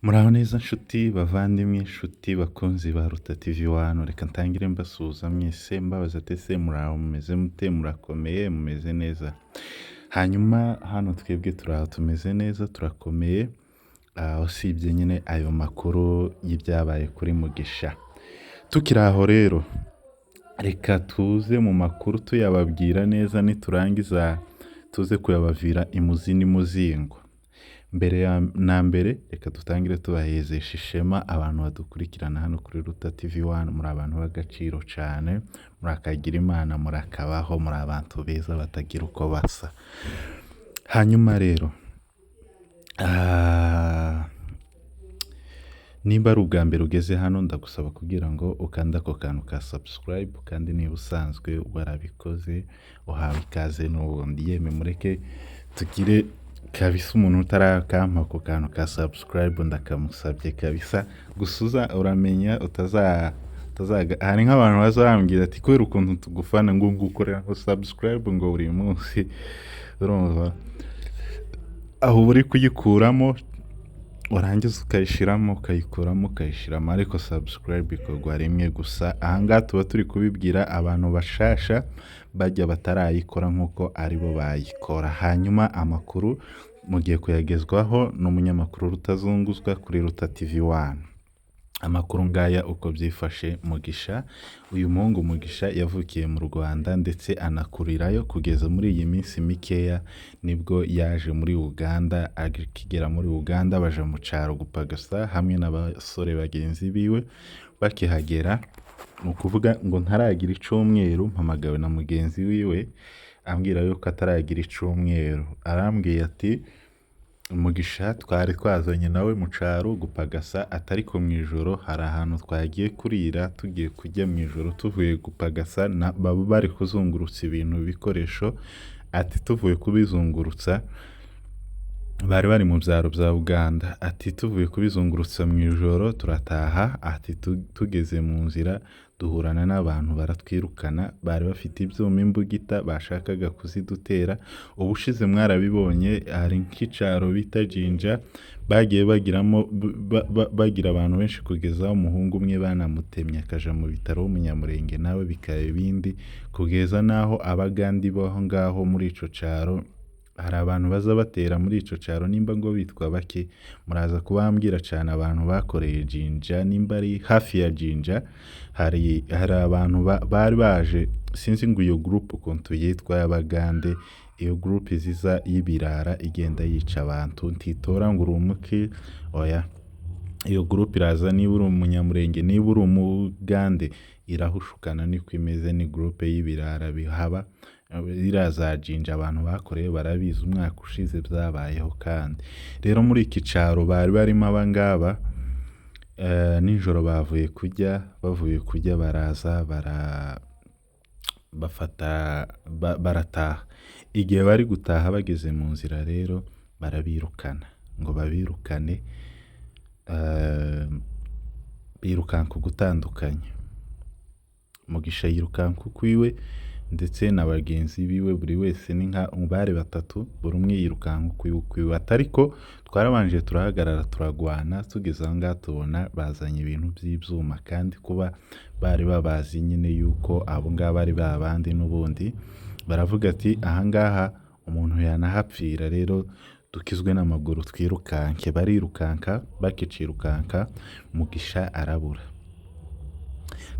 Muraho neza nshuti bavandimwe, nshuti bakunzi ba Ruta TV One, reka ntangire mbasuhuza mwese mbabaza ati ese muraho mumeze mute, murakomeye, mumeze neza? Hanyuma hano twebwe turaho tumeze neza, turakomeye, usibye nyine ayo makuru y'ibyabaye kuri Mugisha. Tukiri aho rero, reka tuze mu makuru tuyababwira neza, niturangiza tuze kuyabavira imuzi n'imuzingo. Na mbere reka dutangire tubahezesha ishema abantu badukurikirana hano kuri Ruta TV One. Muri abantu b'agaciro cyane, murakagira Imana, murakabaho, muri abantu beza batagira uko basa. Hanyuma rero, nimba ari ubwa mbere ugeze hano, ndagusaba kugira ngo ukande ako kantu ka subscribe, kandi niba usanzwe warabikoze uhawe ikaze n'ubundi. Yeme mureke tugire kabisa umuntu utarakampa ako kantu ka subscribe ndakamusabye kabisa. Gusuza uramenya hari nk'abantu bazambwira ati kubera ukuntu tugufana ngo ngukorera ngo subscribe ngo buri munsi, urumva aho uri kuyikuramo warangiza ukayishiramo ukayikuramo ukayishiramo, ariko subscribe ikorwa rimwe gusa. Ahangaha tuba turi kubibwira abantu bashasha bajya batarayikora nk'uko aribo bayikora. Hanyuma amakuru mugiye kuyagezwaho n'umunyamakuru Rutazunguzwa kuri Ruta TV One. Amakuru ngaya uko byifashe. Mugisha, uyu muhungu Mugisha yavukiye mu Rwanda ndetse anakurirayo kugeza muri iyi minsi mikeya nibwo yaje muri Uganda. Akigera muri Uganda baje mu cyaro gupagasa hamwe n'abasore bagenzi biwe. Bakihagera mu kuvuga ngo ntaragira icumweru, mpamagawe na mugenzi wiwe ambwira yuko ataragira icumweru. Arambwiye ati Mugisha twari twazanye nawe mu cyaro gupagasa, atariko mu ijoro hari ahantu twagiye kurira, tugiye kujya mu ijoro tuvuye gupagasa, baba bari kuzungurutsa ibintu bikoresho. Ati tuvuye kubizungurutsa, bari bari mu byaro bya Uganda. Ati tuvuye kubizungurutsa mu ijoro turataha. Ati tugeze mu nzira duhurana n'abantu baratwirukana, bari bafite ibyuma imbugita bashakaga kuzidutera. Ubushize mwarabibonye, hari nk'icaro bita Jinja bagiye bagira abantu benshi kugeza umuhungu umwe banamutemye akaja mu bitaro w'umunyamurenge, nawe bikaba ibindi, kugeza naho abagandi baho ngaho muri ico caro hari abantu baza batera muri ico caro. Nimba ngo bitwa bake muraza kubambwira cyane abantu bakoreye Jinja. Nimba ari hafi ya Jinja hari abantu bari baje, sinzi ngo iyo group ukuntu yitwa y'abagande, iyo group ziza y'ibirara igenda yica abantu, ntitora ngo uri umuki oya. Iyo group iraza niba uri umunyamurenge, niba uri umugande, irahushukana niko imeze. ni group y'ibirara bihaba. Iraza Jinja abantu bakoreye barabizi, umwaka ushize byabayeho. Kandi rero muri iki caro bari barimo abangaba, nijoro bavuye kujya baraza barataha. Igihe bari gutaha bageze mu nzira rero barabirukana, ngo babirukane, birukanka gutandukanya. Mugisha yirukanka ukwiwe ndetse na bagenzi biwe, buri wese ni nka bari batatu, buri umwe yirukanka ukwiwe. Atariko twarabanje turahagarara turagwana, tugeze aho ngaho tubona bazanye ibintu by'ibyuma, kandi kuba bari babazi nyine yuko abo ngabo ari babandi n'ubundi, baravuga ati ahangaha umuntu yanahapfira, rero dukizwe n'amaguru twirukanke. Barirukanka, bakicirukanka Mugisha arabura.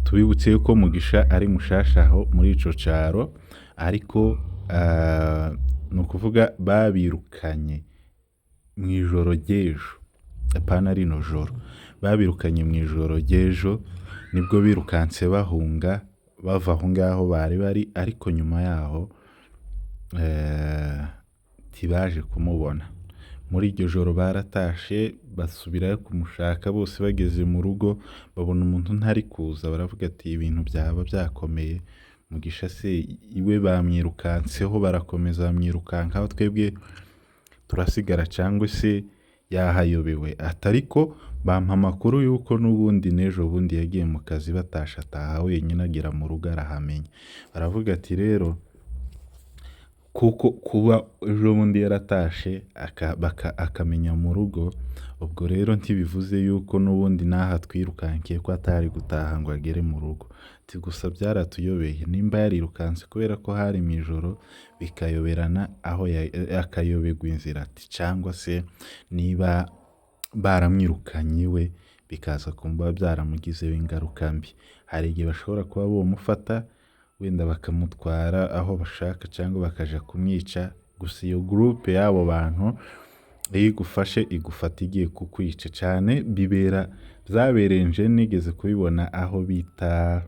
Tubibutse yuko Mugisha ari mushasha aho muri ico caro, ariko no kuvuga babirukanye mu ijoro ry'ejo, apana rino joro, babirukanye mu ijoro ry'ejo, nibwo birukanse bahunga bava aho ngaho bari bari. Ariko nyuma yaho tibaje kumubona. Muri iryo joro baratashe basubirayo kumushaka, bose bageze mu rugo babona umuntu ntari kuza, baravuga ati ibintu byaba byakomeye. Mugisha se iwe bamwirukanseho, barakomeza bamwirukankaho, twebwe turasigara cyangwa se yahayobewe. Atariko bampa amakuru yuko n'ubundi n'ejo bundi yagiye mu kazi batasha, ataha wenyine agera mu rugo arahamenya. Baravuga ati rero kuko kuba ejo bundi yaratashe akamenya mu rugo, ubwo rero ntibivuze yuko n'ubundi n'aha twirukankiye ko atari gutaha ngo agere mu rugo, ati gusa byaratuyobeye nimba yarirukanse kubera ko hari mu ijoro bikayoberana aho akayoberwa inzira, ati cyangwa se niba baramwirukanye we bikaza kumva byaramugizeho ingaruka mbi. Hari igihe bashobora kuba bomufata wenda bakamutwara aho bashaka cyangwa bakaja kumwica, gusa iyo groupe y'abo bantu iyo igufashe igufata igiye kukwica cyane. Byabereye nje nigeze kubibona aho bita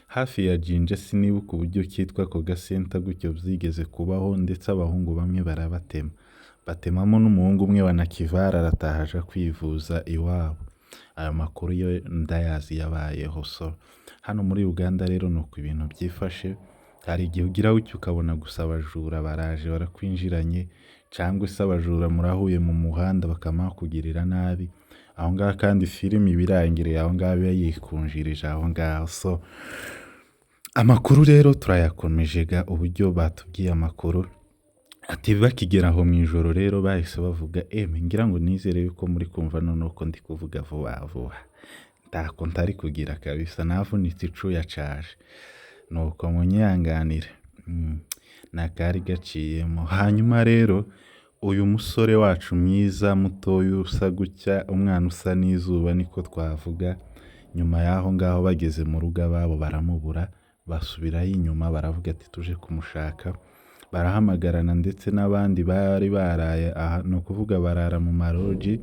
hafi ya Jinja, sinibuka uburyo kitwa ako gasenta gutyo, byigeze kubaho ndetse abahungu bamwe barabatema, batemamo n'umuhungu umwe wa Nakivara arataha aja kwivuza iwabo. Ayo makuru yo ndayazi yabayeho. So hano muri Uganda rero nuko ibintu byifashe, hari igihe ugira utyo ukabona gusa abajura baraje barakwinjiranye, cyangwa se abajura murahuye mu muhanda bakamukugirira nabi aho ngaho, kandi filimi birangiriye aho ngaho biba yikunjirije aho ngaho. So amakuru rero turayakomeje ga uburyo batubwiye amakuru, ati bakigera aho mu ijoro rero bahise bavuga ngira ngo nizere yuko muri kumva noneho ko ndi kuvuga vuba vuba, ntako ntari kugira kabisa, navunitse icuya caje, nuko munyihanganire nakari gaciyemo. Hanyuma rero uyu musore wacu mwiza mutoya usa gutya, umwana usa n'izuba niko twavuga, nyuma y'aho ngaho bageze mu rugo ababo baramubura, basubirayo inyuma baravuga ati tuje kumushaka, barahamagarana ndetse n'abandi bari baraye aha, ni ukuvuga barara mu maroji,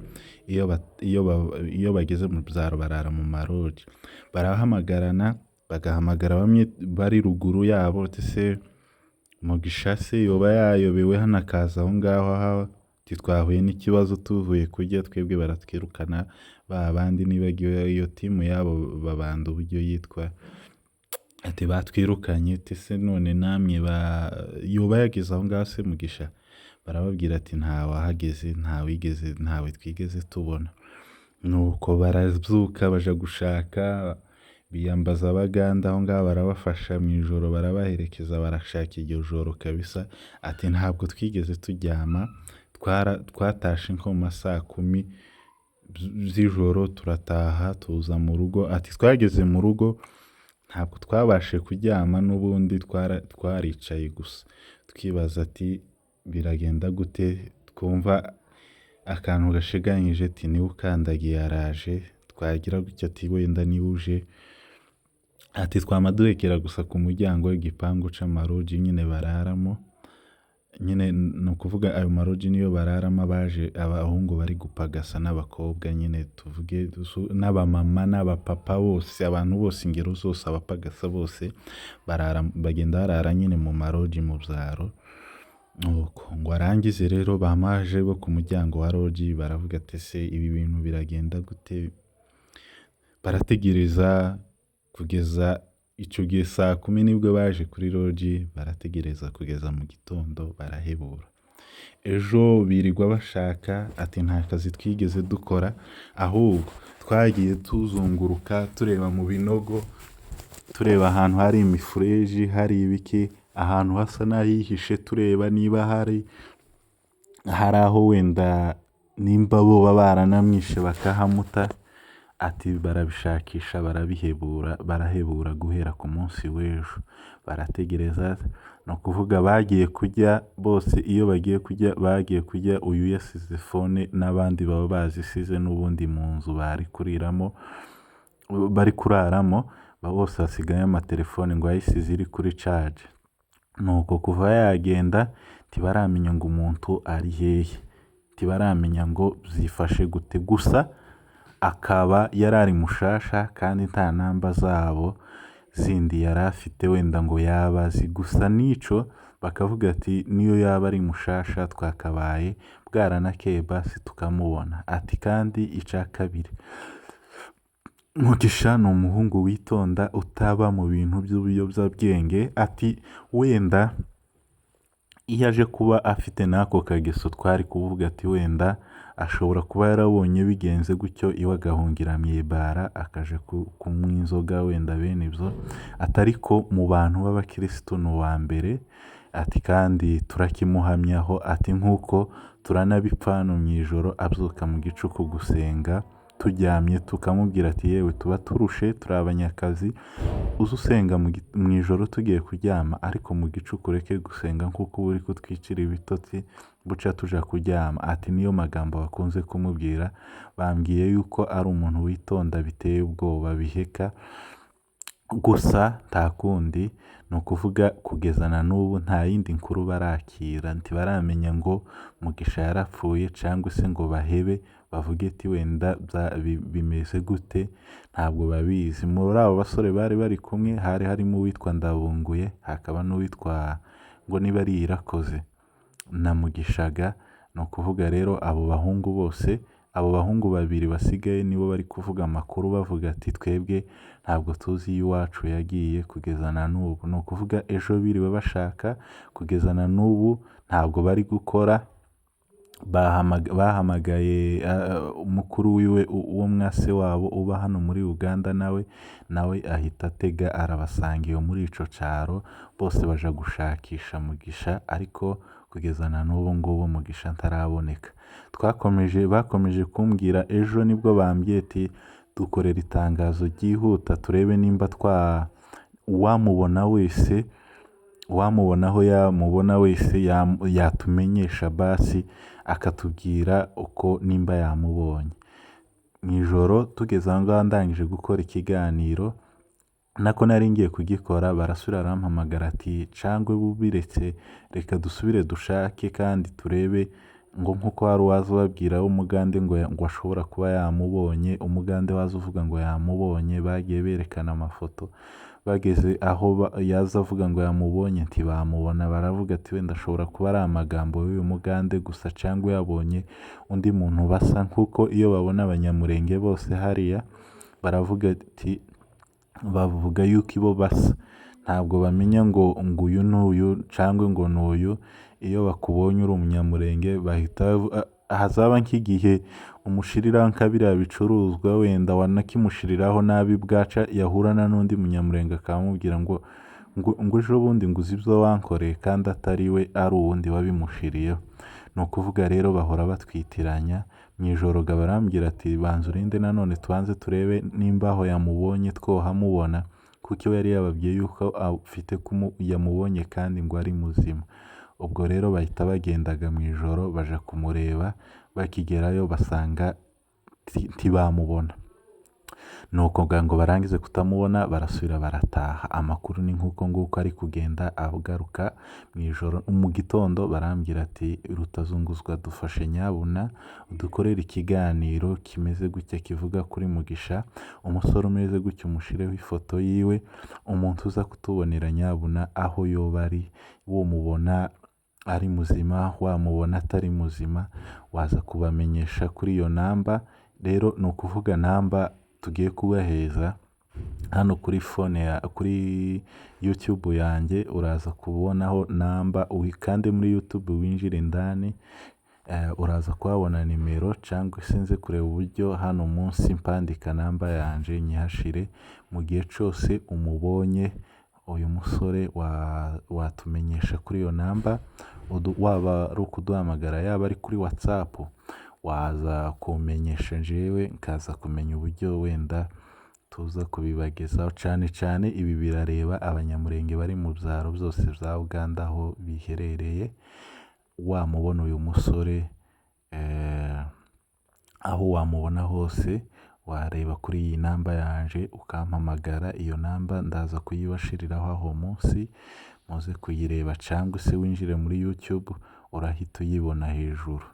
iyo bageze mu byaro barara mu maroji, barahamagarana bagahamagara bamwe bari ruguru yabo, se Mugisha se yoba yayobewe hano akaza aho ngaho, twahuye n'ikibazo tuvuye kurya twebwe baratwirukana, ba bandi nibagiwe iyo timu yabo babanda uburyo yitwa, ati batwirukanye, se none namwe yoba yageze aho ngaho se Mugisha? Barababwira ati ntawahageze, ntawe twigeze tubona. Nuko barazuka baja gushaka, biyambaza abaganda aho ngaho barabafasha mu ijoro, barabaherekeza barashaka iryo joro kabisa, ati ntabwo twigeze turyama, twatashe nko mu masaa 10 z'ijoro turataha tuza mu rugo, ati twageze mu rugo ntabwo twabashe kuryama, n'ubundi twaricaye gusa twibaza ati biragenda gute, twumva akantu gasheganyije, ati niwe ukandagiye araje, twagira gutya ati wenda niwe uje, ati twamaduhekera gusa ku muryango w'igipangu c'amaroji nyine bararamo, nyine ni ukuvuga ayo maroji niyo bararamo abaje abahungu bari gupagasa n'abakobwa, nyine tuvuge n'abamama n'abapapa bose, abantu bose ingero zose, abapagasa bose bagenda barara nyine mu maroji mu byaro. Nuko ngo arangize rero bamaje bo ku muryango wa roji baravuga ati se ibi bintu biragenda gute, barategereza kugeza icyo gihe saa 10 nibwo baje kuri roji, barategereza kugeza mu gitondo barahebura. Ejo birirwa bashaka, ati nta kazi twigeze dukora, ahubwo twagiye tuzunguruka tureba mu binogo, tureba ahantu hari imifureji, hari ibiki, ahantu hasa n'ahihishe, tureba niba hari aho wenda nimba bo baranamwishe bakahamuta, ati barabishakisha barahebura guhera ku munsi w'ejo, barategereza. No kuvuga bagiye kujya bose, iyo bagiye kujya uyu yasize fone n'abandi baba bazisize n'ubundi mu nzu bari kuraramo, bose hasigaye amatelefone ngo ayisize iri kuri charge. Nuko kuva yagenda tibaramenya ngo umuntu ari hehe, tibaramenya ngo byifashe gute, gusa akaba yarari mushasha kandi nta namba zabo zindi yari afite wenda ngo yabazi, gusa nico bakavuga ati niyo yaba ari mushasha twakabaye bwaranakeye basi tukamubona. Ati kandi icya kabiri, Mugisha ni umuhungu witonda utaba mu bintu by'ubuyobyabwenge, ati wenda iyo aje kuba afite n'ako kageso twari kuvuga ati wenda ashobora kuba yarabonye bigenze gutyo iwe agahungira mu ibara akaje kunywa inzoga wenda bene ibyo, atariko mu bantu b'abakirisitu ni uwa mbere, ati kandi turakimuhamyaho, ati nk'uko turanabipfa hano mu ijoro abyuka mu gicuku gusenga, turyamye tukamubwira ati yewe tuba turushe turi abanyakazi, uze usenga mu ijoro tugiye kuryama, ariko mu gicuku ureke gusenga nk'uko uba uri kutwicira ibitotsi buca tuja kuryama. Ati niyo magambo bakunze kumubwira, bambwiye yuko ari umuntu witonda biteye ubwoba biheka, gusa nta kundi ni ukuvuga kugeza na n'ubu nta yindi nkuru barakira, ntibaramenya ngo Mugisha yarapfuye cyangwa se ngo bahebe bavuge ati wenda bimeze gute, ntabwo babizi. Muri abo basore bari bari kumwe hari harimo uwitwa Ndabunguye, hakaba n'uwitwa ngo niba ari Irakoze na Mugishaga. Ni ukuvuga rero abo bahungu bose, abo bahungu babiri basigaye nibo bari kuvuga amakuru bavuga ati twebwe ntabwo tuzi iyo iwacu yagiye kugeza na n'ubu. Ni ukuvuga ejo biriwe bashaka, kugeza na n'ubu ntabwo bari gukora. Bahamagaye umukuru wiwe uwo mwase wabo uba hano muri Uganda, nawe ahita atega arabasanga iyo muri ico caro, bose baja gushakisha Mugisha, ariko kugeza na n'ubu ngubu Mugisha ntaraboneka. Bakomeje kumbwira ejo nibwo bambwiye ati dukorera itangazo ryihuta turebe nimba uwamubona wese, uwamubona aho yamubona wese yatumenyesha basi akatubwira uko nimba yamubonye. Mu ijoro tugeze aho ngaho ndangije gukora ikiganiro, nako nari ngiye kugikora, barasubira barampamagara ati cangwe bubiretse reka dusubire dushake kandi turebe ngo nk'uko hari uwaza ubabwira w'umugande ngo ashobora kuba yamubonye, umugande waza uvuga ngo yamubonye, bagiye berekana amafoto. Bageze aho yaza avuga ngo yamubonye ntibamubona, baravuga ati wenda ashobora kuba ari amagambo y'uyu mugande gusa cyangwa yabonye undi muntu basa, nk'uko iyo babona abanyamurenge bose hariya baravuga ati bavuga yuko ibo basa, ntabwo bamenya ngo uyu n'uyu cyangwa ngo n'uyu. Iyo bakubonye uri umunyamurenge bahita hazaba nk'igihe umushirira nka biriya bicuruzwa, wenda wanakimushiriraho nabi bwaca yahurana n'undi munyamurenge akamubwira ngo ejo bundi ngo uzi ibyo wankoreye kandi atari we, ari uwundi wabimushiriyeho. Ni ukuvuga rero bahora batwitiranya. Mu ijoro barambwira ati banza urinde nanone tubanze turebe nimba aho yamubonye twohamubona, kuko yari yababwiye yuko afite yamubonye kandi ngo ari muzima. Ubwo rero bahita bagendaga mu ijoro baja kumureba, bakigerayo basanga ntibamubona. Nuko ngo barangize kutamubona barasubira barataha. Amakuru ni nk'uko nguko ari kugenda agaruka mu ijoro. Mu gitondo barambwira ati Rutazunguzwa dufashe nyabuna udukorere ikiganiro kimeze gutya kivuga kuri Mugisha, umusore umeze gutya umushireho ifoto yiwe, umuntu uza kutubonera nyabuna aho yoba ari, wumubona ari muzima wamubona atari muzima waza kubamenyesha kuri iyo namba. Rero ni ukuvuga namba tugiye kubaheza hano kuri kuri YouTube yanjye, uraza kubonaho namba, kandi muri YouTube winjire indani uraza kuhabona nimero, cyangwa sinze kureba uburyo hano munsi mpandika namba yanje nyihashire. Mu gihe cyose umubonye uyu musore watumenyesha kuri iyo namba, waba ari ukuduhamagara yaba ari kuri WhatsApp, waza kumenyesha njyewe nkaza kumenya uburyo wenda tuza kubibagezaho. Cyane cyane ibi birareba abanyamurenge bari mu byaro byose bya Uganda aho biherereye. Wamubona uyu musore aho wamubona hose wareba kuri iyi namba yanje ukampamagara. Iyo namba ndaza kuyibashiriraho aho munsi, muze kuyireba, cyangwa se winjire muri YouTube urahita uyibona hejuru.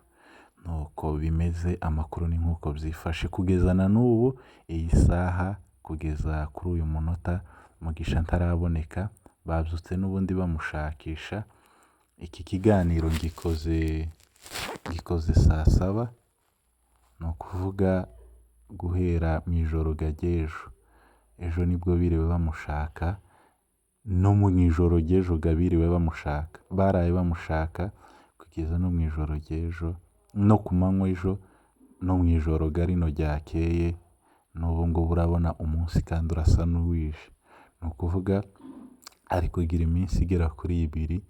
Nuko bimeze, amakuru ni nk'uko byifashe kugeza na n'ubu. Iyi saha kugeza kuri uyu munota Mugisha ntaraboneka, babyutse n'ubundi bamushakisha. Iki kiganiro gikoze saa 7, ni ukuvuga guhera mu ijoro ry'ejo. Ejo nibwo biriwe bamushaka, no mu ijoro ry'ejo biriwe bamushaka, baraye bamushaka kugeza no mu ijoro ry'ejo, no ku manywa ejo, no mu ijoro rino ryakeye. N'ubu ngubu urabona umunsi kandi urasa n'uwishe. Ni ukuvuga ari kugira iminsi igera kuri 2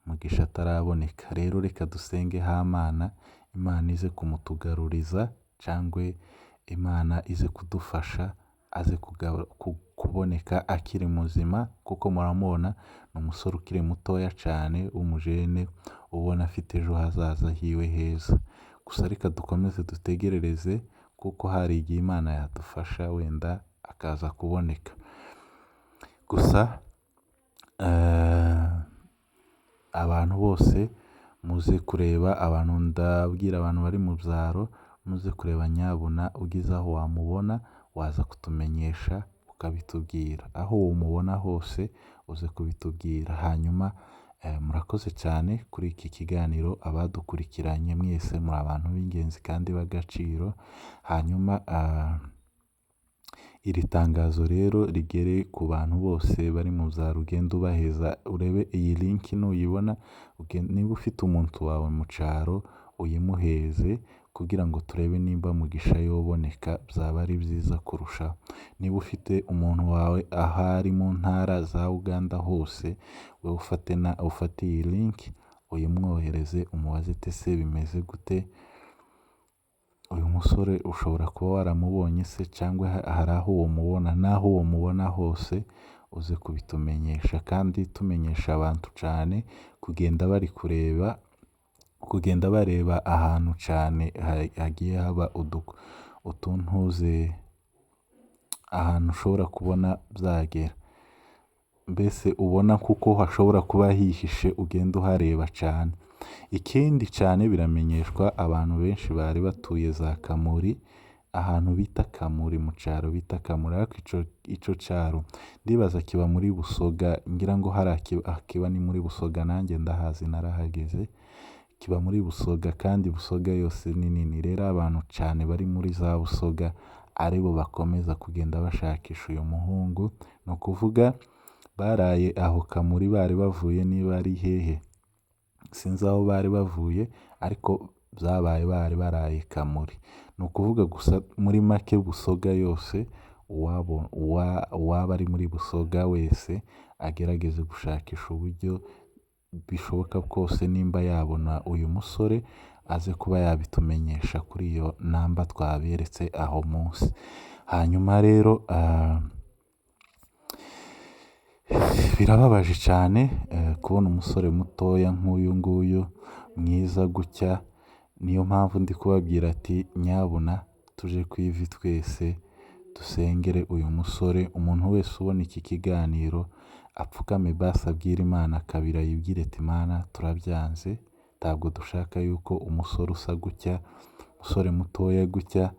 Mugisha ataraboneka. Rero reka dusenge Hamana, Imana ize kumutugaruriza cyangwa Imana ize kudufasha aze kuboneka akiri muzima, kuko muramubona ni umusore ukiri mutoya cyane w'umujene ubona afite ejo hazaza hiwe heza. Gusa reka dukomeze dutegerereze, kuko hari igihe Imana yadufasha wenda akaza kuboneka. Gusa abantu bose muze kureba, abantu ndabwira abantu bari mu byaro muze kureba nyabuna, ugize aho wamubona waza kutumenyesha ukabitubwira, aho umubona hose uze kubitubwira. Hanyuma murakoze cyane kuri iki kiganiro, abadukurikiranye mwese muri abantu b'ingenzi kandi b'agaciro. Hanyuma iri tangazo rero rigere ku bantu bose bari mu byaro, ugenda ubaheza, urebe iyi link nuyibona, niba ufite umuntu wawe mu cyaro uyimuheze, kugira ngo turebe nimba Mugisha yoboneka, byaba ari byiza kurushaho. Niba ufite umuntu wawe ahari mu ntara za Uganda hose, we ufate iyi link uyimwohereze, umubaze ati se bimeze gute, uyu musore ushobora kuba waramubonye se, cyangwa hari aho uwo mubona, n'aho uwo mubona hose uze kubitumenyesha. kandi tumenyesha abantu cyane kugenda bari kureba, kugenda bareba ahantu cyane hagiye haba utuntuze, ahantu ushobora kubona byagera, mbese ubona kuko hashobora kuba hihishe, ugenda uhareba cyane. Ikindi cyane biramenyeshwa abantu benshi bari batuye za Kamuri, ahantu bita Kamuri, mu cyaro bita Kamuri, ariko icyo cyaro ndibaza kiba muri Busoga, ngira ngo hari akiba ni muri Busoga, nanjye ndahazi narahageze, kiba muri Busoga, kandi Busoga yose ni nini. Rero abantu cyane bari muri za Busoga aribo bakomeza kugenda bashakisha uyu muhungu, ni ukuvuga baraye aho Kamuri, bari bavuye niba ari hehe sinzi aho bari bavuye, ariko byabaye bari baraye Kamuri. Ni ukuvuga gusa muri make Busoga yose, uwaba ari muri Busoga wese agerageze gushakisha uburyo bishoboka bwose, nimba yabona uyu musore aze kuba yabitumenyesha kuri iyo namba twaberetse aho munsi. Hanyuma rero birababaje cyane kubona umusore mutoya nk'uyu nguyu mwiza gutya. Niyo mpamvu ndi kubabwira ati nyabuna tuje ku ivi twese dusengere uyu musore. Umuntu wese ubona iki kiganiro apfukame basi abwira Imana kabiri, ayibwire ati Imana turabyanze, ntabwo dushaka yuko umusore usa gutya, umusore mutoya gutya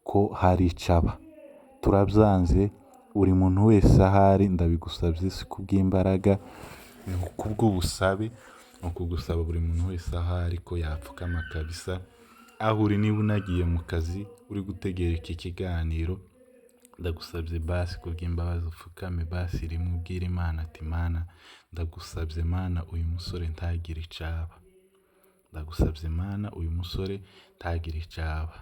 ko hari icaba, turabyanze. Buri muntu wese ahari ndabigusabye, si kubw'imbaraga, ni kubw'ubusabe, ni ukugusaba buri muntu wese ahari ko yapfukama kabisa. Aho uri, niba unagiye mu kazi uri gutegera iki kiganiro, ndagusabye basi kubw'imbabazi upfukame basi rimwe ubwire Imana ati Mana ndagusabye Mana, uyu musore ntagire icaba, ndagusabye Mana uyu musore ntagire icaba.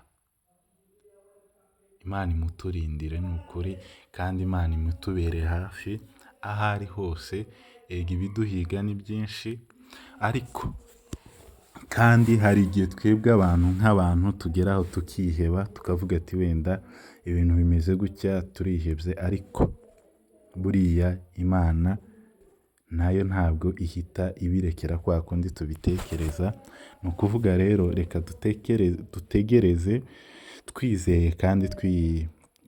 Imana imuturindire ni ukuri, kandi Imana imutubere hafi aho ari hose. Ega ibiduhiga ni byinshi, ariko kandi hari igihe twebwe abantu nk'abantu tugeraho tukiheba, tukavuga ati wenda ibintu bimeze gutya turihebye, ariko buriya Imana nayo ntabwo ihita ibirekera kwa kundi tubitekereza. Ni ukuvuga rero reka dutegereze twizeye kandi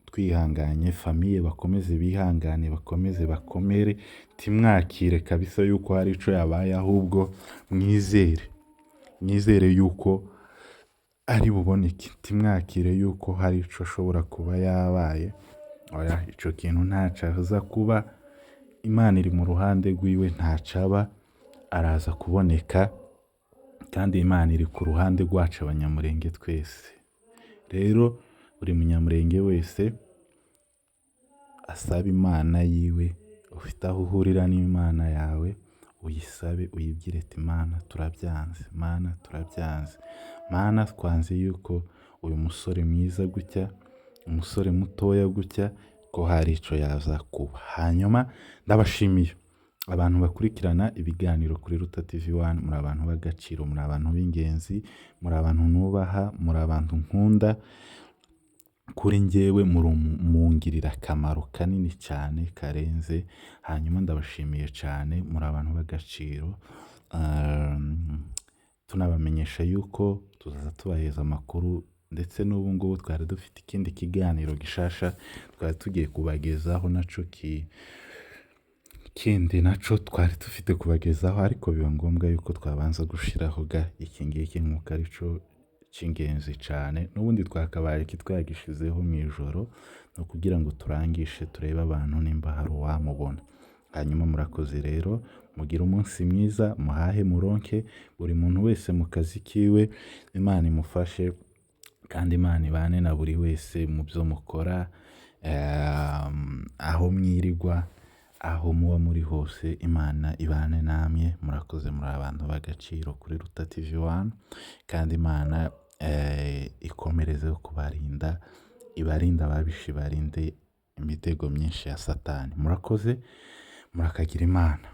twihanganye. Famiye bakomeze bihangane, bakomeze bakomere, timwakire kabisa yuko hari ico yabaye, ahubwo mwizere yuko ari buboneke, timwakire yuko hari ico ashobora kuba yabaye. Oya, ico kintu ntacaza kuba. Imana iri mu ruhande rwiwe, ntacaba, araza kuboneka, kandi Imana iri ku ruhande rwacu abanyamurenge twese. Rero buri munyamurenge wese asaba Imana yiwe, ufite aho uhurira n'Imana yawe uyisabe, uyibwire ati Mana turabyanze, Mana turabyanze, Mana twanze yuko uyu musore mwiza gutya, umusore mutoya gutya, ko hari ico yaza kuba. Hanyuma ndabashimiye abantu bakurikirana ibiganiro kuri Ruta TV1, muri abantu b'agaciro, muri abantu b'ingenzi, muri abantu nubaha, muri abantu nkunda, kuri njyewe mungirira akamaro kanini cyane karenze. Hanyuma ndabashimiye cyane, muri abantu b'agaciro. Tunabamenyesha yuko tuzaza tubaheza amakuru, ndetse n'ubu ngubu twari dufite ikindi kiganiro gishasha twari tugiye kubagezaho, naco kindi naco twari dufite kubagezaho, ariko biba ngombwa yuko twabanza gushiraho iki ngiki nk'uko arico cy'ingenzi cyane. N'ubundi twakabaye kitwagishizeho mu ijoro, no kugira ngo turangishe turebe abantu nimba hari uwamubona. Hanyuma murakoze rero, mugire umunsi mwiza, muhahe muronke, buri muntu wese mu kazi kiwe, Imana imufashe kandi Imana ibane na buri wese mu byo mukora, aho mwirirwa, aho muba muri hose, Imana ibane namwe. Murakoze, muri abantu b'agaciro kuri Ruta TV1, kandi Imana ikomereze kubarinda, ibarinda ababisha, ibarinde imitego myinshi ya Satani. Murakoze, murakagira Imana.